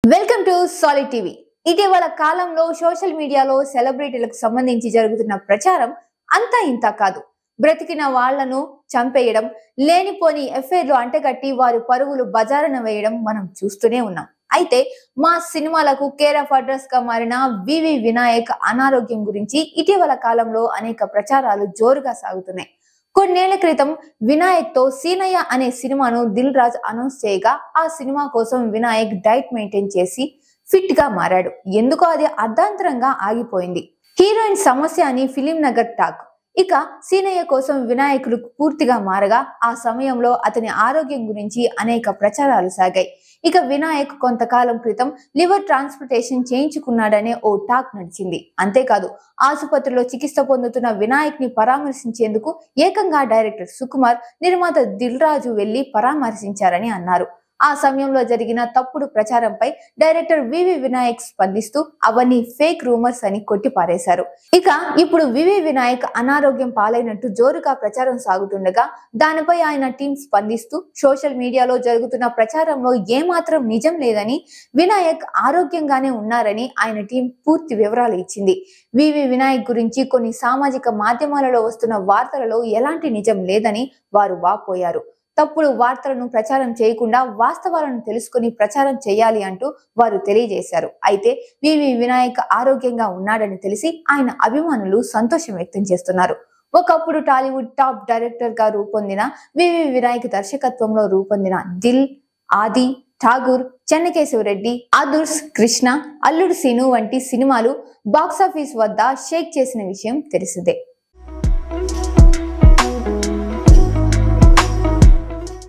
Welcome to solid TV. ఇటీవల కాలంలో social మీడియాలో సెలబ్రిటీలకు సంబంధించి జరుగుతున్న ప్రచారం అంతా ఇంత కాదు. బ్రతికిన వాళ్లను చంపేయడం, లేనిపోని ఎఫ్ఐఆర్లు అంటగట్టి వారి పరుగులు బజారున వేయడం మనం చూస్తూనే ఉన్నాం. అయితే మా సినిమాలకు కేర్ ఆఫ్ అడ్రస్ గా మారిన వివి వినాయక్ అనారోగ్యం గురించి ఇటీవల కాలంలో అనేక ప్రచారాలు జోరుగా సాగుతున్నాయి. కొన్నేళ్ల క్రితం వినాయక్ తో సీనయ్య అనే సినిమాను దిల్ రాజ్ అనౌన్స్ చేయగా ఆ సినిమా కోసం వినాయక్ డైట్ మెయింటైన్ చేసి ఫిట్ గా మారాడు. ఎందుకో అది అర్ధాంతరంగా ఆగిపోయింది. హీరోయిన్ సమస్య అని ఫిలిం నగర్ టాక్. ఇక సీనయ్య కోసం వినాయకులు పూర్తిగా మారగా ఆ సమయంలో అతని ఆరోగ్యం గురించి అనేక ప్రచారాలు సాగాయి. ఇక వినాయక్ కొంతకాలం క్రితం లివర్ ట్రాన్స్ప్లాంటేషన్ చేయించుకున్నాడనే ఓ టాక్ నడిచింది. అంతేకాదు ఆసుపత్రిలో చికిత్స పొందుతున్న వినాయక్ ని పరామర్శించేందుకు ఏకంగా డైరెక్టర్ సుకుమార్, నిర్మాత దిల్ రాజు వెళ్లి పరామర్శించారని అన్నారు. ఆ సమయంలో జరిగిన తప్పుడు ప్రచారంపై డైరెక్టర్ వివి వినాయక్ స్పందిస్తూ అవన్నీ ఫేక్ రూమర్స్ అని కొట్టిపారేశారు. ఇక ఇప్పుడు వివి వినాయక్ అనారోగ్యం పాలైనట్టు జోరుగా ప్రచారం సాగుతుండగా దానిపై ఆయన టీం స్పందిస్తూ సోషల్ మీడియాలో జరుగుతున్న ప్రచారంలో ఏమాత్రం నిజం లేదని, వినాయక్ ఆరోగ్యంగానే ఉన్నారని ఆయన టీం పూర్తి వివరాలు ఇచ్చింది. వివి వినాయక్ గురించి కొన్ని సామాజిక మాధ్యమాలలో వస్తున్న వార్తలలో ఎలాంటి నిజం లేదని వారు వాపోయారు. తప్పుడు వార్తలను ప్రచారం చేయకుండా వాస్తవాలను తెలుసుకుని ప్రచారం చేయాలి అంటూ వారు తెలియజేశారు. అయితే వివి వినాయక్ ఆరోగ్యంగా ఉన్నాడని తెలిసి ఆయన అభిమానులు సంతోషం వ్యక్తం చేస్తున్నారు. ఒకప్పుడు టాలీవుడ్ టాప్ డైరెక్టర్ గా రూపొందిన వివి వినాయక్ దర్శకత్వంలో రూపొందిన దిల్, ఆది, ఠాగూర్, చెన్నకేశవరెడ్డి, ఆదుర్స్, కృష్ణ, అల్లుడు సీను వంటి సినిమాలు బాక్సాఫీస్ వద్ద షేక్ చేసిన విషయం తెలిసిందే.